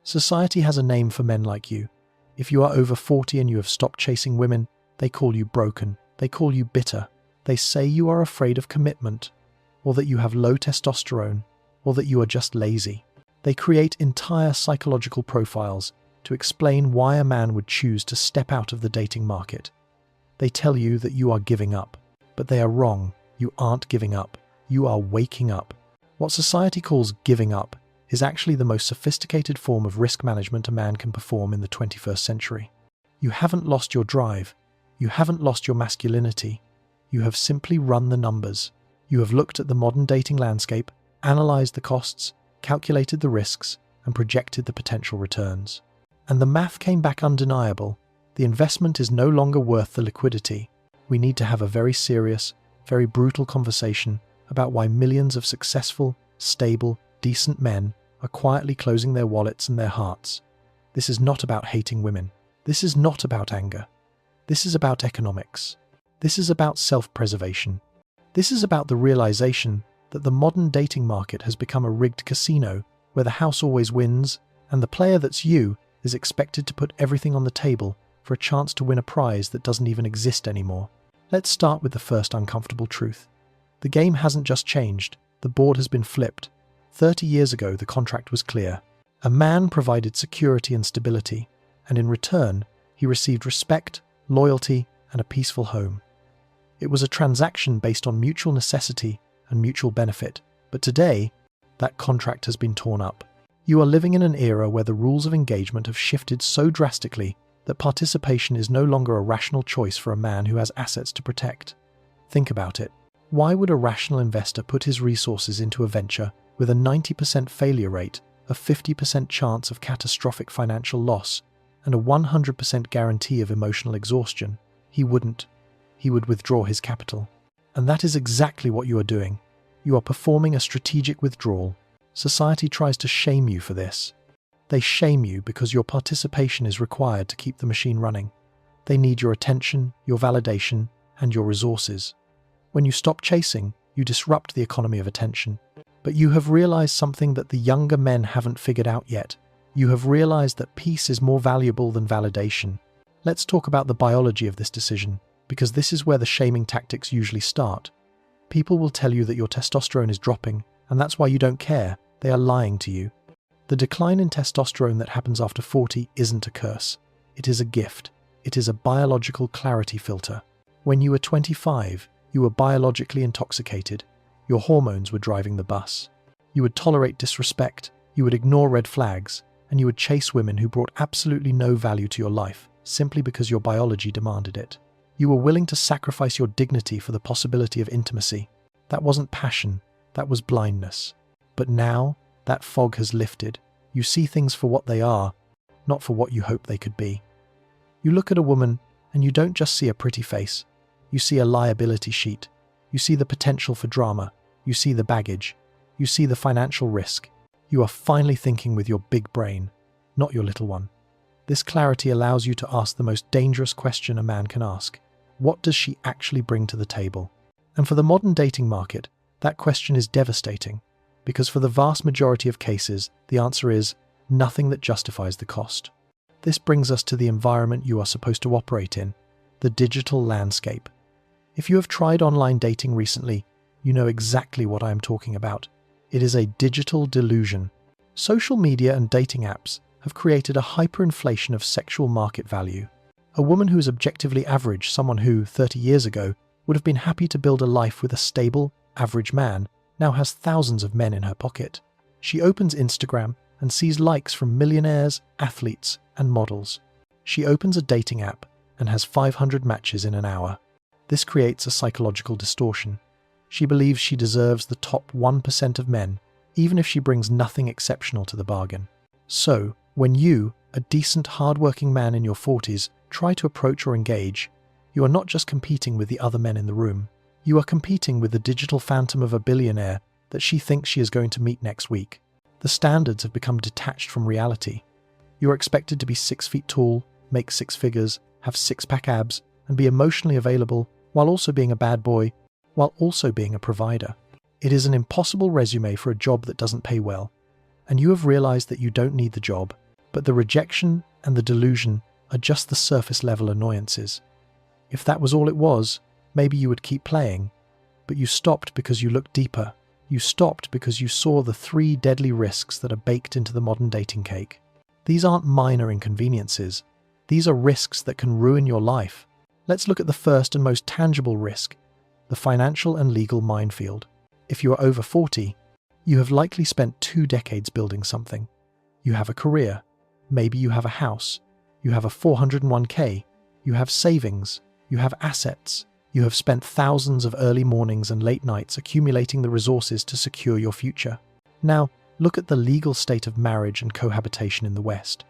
Society has a name for men like you. If you are over 40 and you have stopped chasing women, they call you broken. They call you bitter. They say you are afraid of commitment, or that you have low testosterone, or that you are just lazy. They create entire psychological profiles to explain why a man would choose to step out of the dating market. They tell you that you are giving up, but they are wrong. You aren't giving up. You are waking up. What society calls giving up is actually the most sophisticated form of risk management a man can perform in the 21st century. You haven't lost your drive. You haven't lost your masculinity. You have simply run the numbers. You have looked at the modern dating landscape, analyzed the costs, calculated the risks, and projected the potential returns. And the math came back undeniable. The investment is no longer worth the liquidity. We need to have a very serious, very brutal conversation about why millions of successful, stable, decent men are quietly closing their wallets and their hearts. This is not about hating women. This is not about anger. This is about economics. This is about self-preservation. This is about the realization that the modern dating market has become a rigged casino where the house always wins and the player that's you is expected to put everything on the table for a chance to win a prize that doesn't even exist anymore. Let's start with the first uncomfortable truth. The game hasn't just changed, the board has been flipped. 30 years ago, the contract was clear. A man provided security and stability, and in return, he received respect, loyalty, and a peaceful home. It was a transaction based on mutual necessity and mutual benefit, but today, that contract has been torn up. You are living in an era where the rules of engagement have shifted so drastically that participation is no longer a rational choice for a man who has assets to protect. Think about it. Why would a rational investor put his resources into a venture with a 90% failure rate, a 50% chance of catastrophic financial loss, and a 100% guarantee of emotional exhaustion? He wouldn't. He would withdraw his capital. And that is exactly what you are doing. You are performing a strategic withdrawal. Society tries to shame you for this. They shame you because your participation is required to keep the machine running. They need your attention, your validation, and your resources. When you stop chasing, you disrupt the economy of attention. But you have realized something that the younger men haven't figured out yet. You have realized that peace is more valuable than validation. Let's talk about the biology of this decision, because this is where the shaming tactics usually start. People will tell you that your testosterone is dropping, and that's why you don't care. They are lying to you. The decline in testosterone that happens after 40 isn't a curse. It is a gift. It is a biological clarity filter. When you were 25, you were biologically intoxicated. Your hormones were driving the bus. You would tolerate disrespect, you would ignore red flags, and you would chase women who brought absolutely no value to your life, simply because your biology demanded it. You were willing to sacrifice your dignity for the possibility of intimacy. That wasn't passion, that was blindness. But now, that fog has lifted. You see things for what they are, not for what you hope they could be. You look at a woman, and you don't just see a pretty face. You see a liability sheet. You see the potential for drama. You see the baggage. You see the financial risk. You are finally thinking with your big brain, not your little one. This clarity allows you to ask the most dangerous question a man can ask. What does she actually bring to the table? And for the modern dating market, that question is devastating, because for the vast majority of cases, the answer is nothing that justifies the cost. This brings us to the environment you are supposed to operate in, the digital landscape. If you have tried online dating recently, you know exactly what I am talking about. It is a digital delusion. Social media and dating apps have created a hyperinflation of sexual market value. A woman who is objectively average, someone who, 30 years ago, would have been happy to build a life with a stable, average man, now has thousands of men in her pocket. She opens Instagram and sees likes from millionaires, athletes, and models. She opens a dating app and has 500 matches in an hour. This creates a psychological distortion. She believes she deserves the top 1% of men, even if she brings nothing exceptional to the bargain. So, when you, a decent, hard-working man in your 40s, try to approach or engage, you are not just competing with the other men in the room. You are competing with the digital phantom of a billionaire that she thinks she is going to meet next week. The standards have become detached from reality. You are expected to be 6 feet tall, make 6 figures, have six-pack abs, and be emotionally available while also being a bad boy, while also being a provider. It is an impossible resume for a job that doesn't pay well, and you have realized that you don't need the job. But the rejection and the delusion are just the surface level annoyances. If that was all it was, maybe you would keep playing. But you stopped because you looked deeper. You stopped because you saw the 3 deadly risks that are baked into the modern dating cake. These aren't minor inconveniences. These are risks that can ruin your life. Let's look at the first and most tangible risk, the financial and legal minefield. If you are over 40, you have likely spent 2 decades building something. You have a career. Maybe you have a house. You have a 401k. You have savings. You have assets. You have spent thousands of early mornings and late nights accumulating the resources to secure your future. Now, look at the legal state of marriage and cohabitation in the West.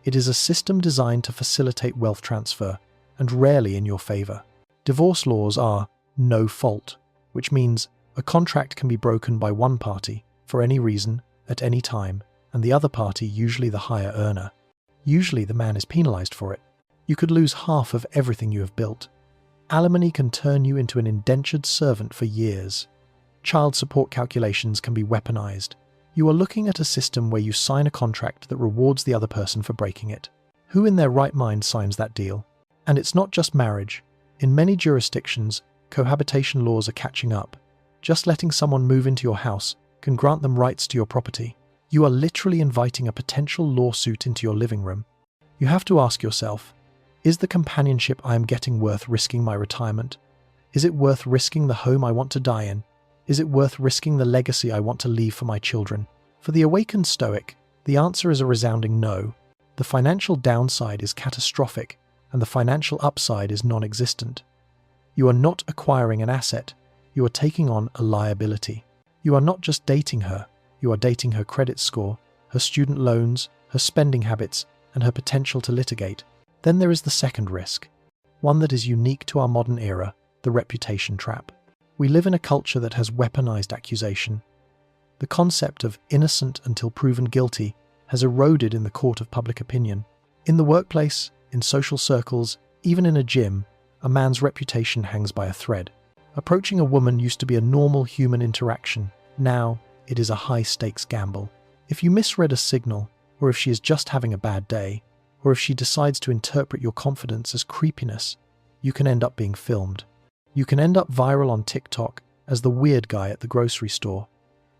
It is a system designed to facilitate wealth transfer, and rarely in your favor. Divorce laws are no fault, which means a contract can be broken by one party, for any reason, at any time, and the other party, usually the higher earner. Usually the man is penalized for it. You could lose half of everything you have built. Alimony can turn you into an indentured servant for years. Child support calculations can be weaponized. You are looking at a system where you sign a contract that rewards the other person for breaking it. Who in their right mind signs that deal? And it's not just marriage. In many jurisdictions, cohabitation laws are catching up. Just letting someone move into your house can grant them rights to your property. You are literally inviting a potential lawsuit into your living room. You have to ask yourself, is the companionship I am getting worth risking my retirement? Is it worth risking the home I want to die in? Is it worth risking the legacy I want to leave for my children? For the Awakened Stoic, the answer is a resounding no. The financial downside is catastrophic, and the financial upside is non-existent. You are not acquiring an asset, you are taking on a liability. You are not just dating her, you are dating her credit score, her student loans, her spending habits, and her potential to litigate. Then there is the second risk, one that is unique to our modern era, the reputation trap. We live in a culture that has weaponized accusation. The concept of innocent until proven guilty has eroded in the court of public opinion. In the workplace, in social circles, even in a gym, a man's reputation hangs by a thread. Approaching a woman used to be a normal human interaction. Now, it is a high-stakes gamble. If you misread a signal, or if she is just having a bad day, or if she decides to interpret your confidence as creepiness, you can end up being filmed. You can end up viral on TikTok as the weird guy at the grocery store.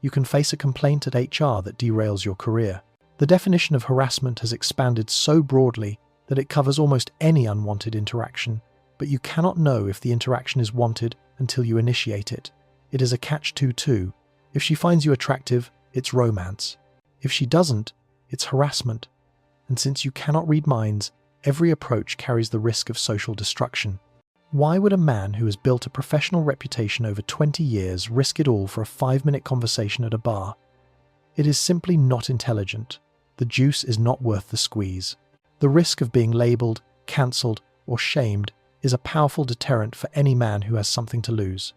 You can face a complaint at HR that derails your career. The definition of harassment has expanded so broadly that it covers almost any unwanted interaction, but you cannot know if the interaction is wanted until you initiate it. It is a catch-22. If she finds you attractive, it's romance. If she doesn't, it's harassment. And since you cannot read minds, every approach carries the risk of social destruction. Why would a man who has built a professional reputation over 20 years risk it all for a 5-minute conversation at a bar? It is simply not intelligent. The juice is not worth the squeeze. The risk of being labelled, cancelled, or shamed is a powerful deterrent for any man who has something to lose.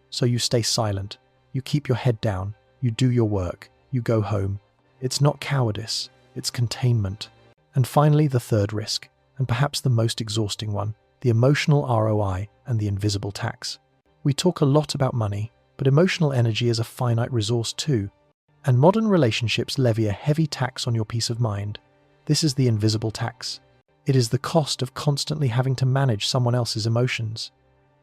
So you stay silent, you keep your head down, you do your work, you go home. It's not cowardice, it's containment. And finally, the third risk, and perhaps the most exhausting one, the emotional ROI and the invisible tax. We talk a lot about money, but emotional energy is a finite resource too. And modern relationships levy a heavy tax on your peace of mind. This is the invisible tax. It is the cost of constantly having to manage someone else's emotions.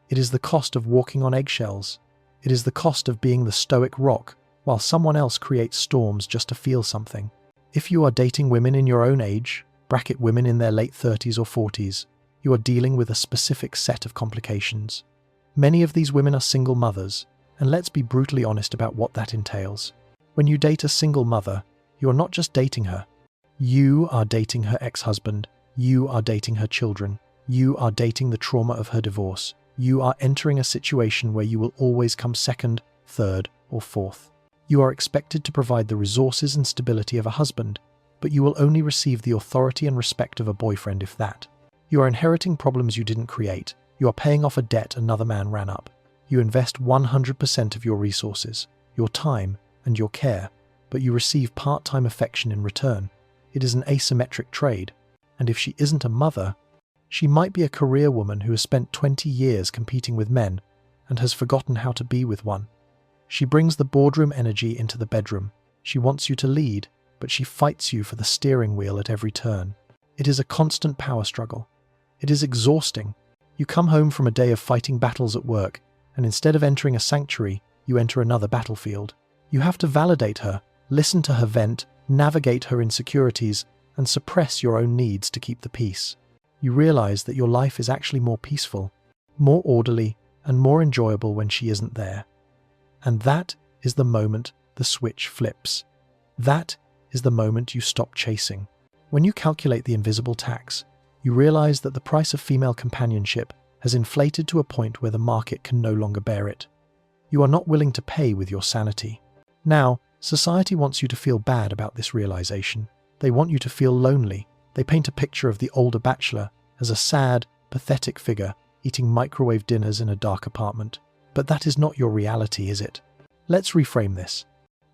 It is the cost of walking on eggshells. It is the cost of being the stoic rock while someone else creates storms just to feel something. If you are dating women in your own age, bracket women in their late 30s or 40s, you are dealing with a specific set of complications. Many of these women are single mothers, and let's be brutally honest about what that entails. When you date a single mother, you are not just dating her. You are dating her ex-husband. You are dating her children. You are dating the trauma of her divorce. You are entering a situation where you will always come second, third, or fourth. You are expected to provide the resources and stability of a husband, but you will only receive the authority and respect of a boyfriend if that. You are inheriting problems you didn't create. You are paying off a debt another man ran up. You invest 100% of your resources, your time, and your care, but you receive part-time affection in return. It is an asymmetric trade. And if she isn't a mother, she might be a career woman who has spent 20 years competing with men and has forgotten how to be with one. She brings the boardroom energy into the bedroom. She wants you to lead. but she fights you for the steering wheel at every turn. It is a constant power struggle. It is exhausting. You come home from a day of fighting battles at work, and instead of entering a sanctuary, you enter another battlefield. You have to validate her, listen to her vent, navigate her insecurities, and suppress your own needs to keep the peace. You realize that your life is actually more peaceful, more orderly, and more enjoyable when she isn't there. And that is the moment the switch flips. That is the moment you stop chasing. When you calculate the invisible tax, you realize that the price of female companionship has inflated to a point where the market can no longer bear it. You are not willing to pay with your sanity. Now, society wants you to feel bad about this realization. They want you to feel lonely. They paint a picture of the older bachelor as a sad, pathetic figure eating microwave dinners in a dark apartment. But that is not your reality, is it? Let's reframe this.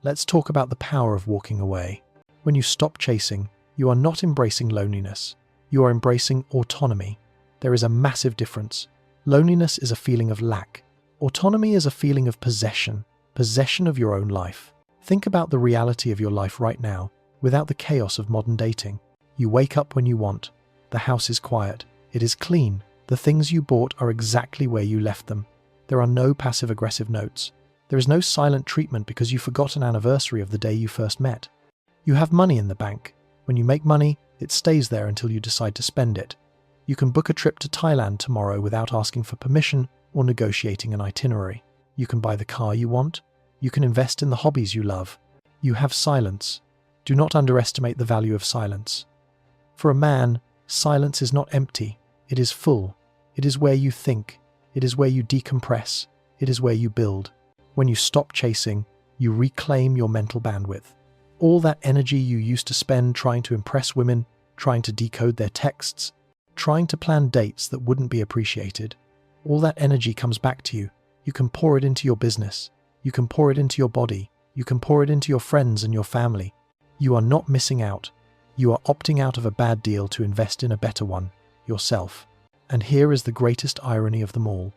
Let's talk about the power of walking away. When you stop chasing, you are not embracing loneliness. You are embracing autonomy. There is a massive difference. Loneliness is a feeling of lack. Autonomy is a feeling of possession of your own life. Think about the reality of your life right now, without the chaos of modern dating. You wake up when you want. The house is quiet. It is clean. The things you bought are exactly where you left them. There are no passive-aggressive notes. There is no silent treatment because you forgot an anniversary of the day you first met. You have money in the bank. When you make money, it stays there until you decide to spend it. You can book a trip to Thailand tomorrow without asking for permission or negotiating an itinerary. You can buy the car you want. You can invest in the hobbies you love. You have silence. Do not underestimate the value of silence. For a man, silence is not empty. It is full. It is where you think. It is where you decompress. It is where you build. When you stop chasing, you reclaim your mental bandwidth. All that energy you used to spend trying to impress women, trying to decode their texts, trying to plan dates that wouldn't be appreciated, all that energy comes back to you. You can pour it into your business. You can pour it into your body. You can pour it into your friends and your family. You are not missing out. You are opting out of a bad deal to invest in a better one, yourself. And here is the greatest irony of them all.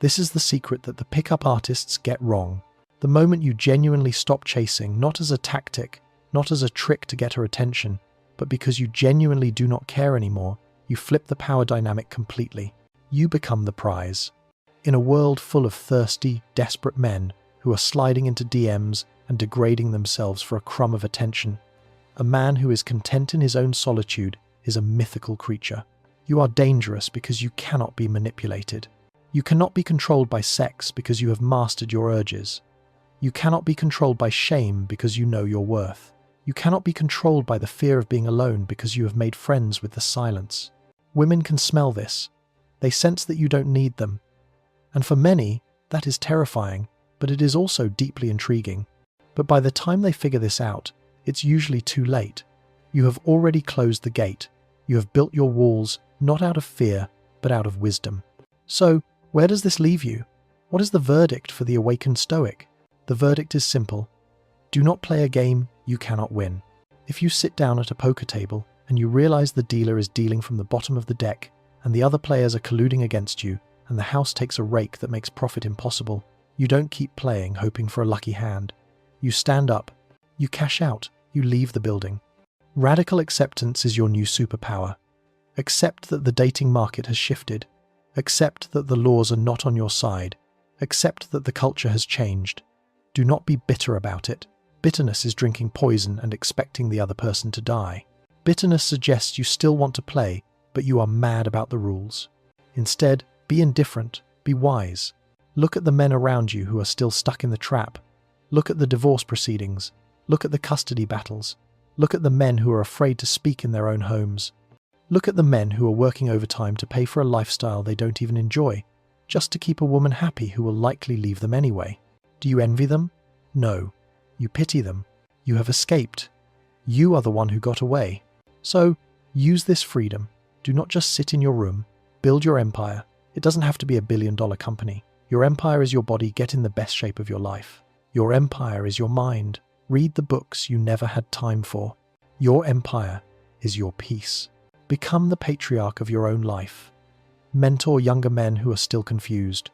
This is the secret that the pickup artists get wrong. The moment you genuinely stop chasing, not as a tactic, not as a trick to get her attention, but because you genuinely do not care anymore, you flip the power dynamic completely. You become the prize. In a world full of thirsty, desperate men who are sliding into DMs and degrading themselves for a crumb of attention, a man who is content in his own solitude is a mythical creature. You are dangerous because you cannot be manipulated. You cannot be controlled by sex because you have mastered your urges. You cannot be controlled by shame because you know your worth. You cannot be controlled by the fear of being alone because you have made friends with the silence. Women can smell this. They sense that you don't need them. And for many, that is terrifying, but it is also deeply intriguing. But by the time they figure this out, it's usually too late. You have already closed the gate. You have built your walls, not out of fear, but out of wisdom. So, where does this leave you? What is the verdict for the Awakened Stoic? The verdict is simple. Do not play a game you cannot win. If you sit down at a poker table and you realize the dealer is dealing from the bottom of the deck and the other players are colluding against you and the house takes a rake that makes profit impossible, you don't keep playing hoping for a lucky hand. You stand up. You cash out. You leave the building. Radical acceptance is your new superpower. Accept that the dating market has shifted. Accept that the laws are not on your side. Accept that the culture has changed. Do not be bitter about it. Bitterness is drinking poison and expecting the other person to die. Bitterness suggests you still want to play, but you are mad about the rules. Instead, be indifferent. Be wise. Look at the men around you who are still stuck in the trap. Look at the divorce proceedings. Look at the custody battles. Look at the men who are afraid to speak in their own homes. Look at the men who are working overtime to pay for a lifestyle they don't even enjoy, just to keep a woman happy who will likely leave them anyway. Do you envy them? No. You pity them. You have escaped. You are the one who got away. So, use this freedom. Do not just sit in your room. Build your empire. It doesn't have to be $1 billion company. Your empire is your body. Get in the best shape of your life. Your empire is your mind. Read the books you never had time for. Your empire is your peace. Become the patriarch of your own life. Mentor younger men who are still confused.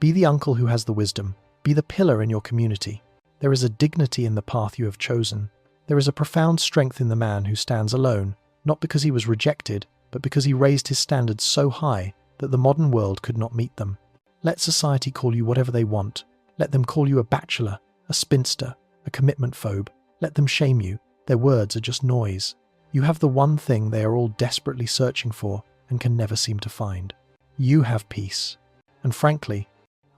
Be the uncle who has the wisdom. Be the pillar in your community. There is a dignity in the path you have chosen. There is a profound strength in the man who stands alone, not because he was rejected, but because he raised his standards so high that the modern world could not meet them. Let society call you whatever they want. Let them call you a bachelor, a spinster, a commitment phobe. Let them shame you. Their words are just noise. You have the one thing they are all desperately searching for and can never seem to find. You have peace. And frankly,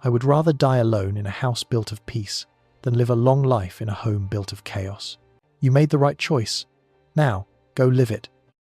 I would rather die alone in a house built of peace than live a long life in a home built of chaos. You made the right choice. Now, go live it.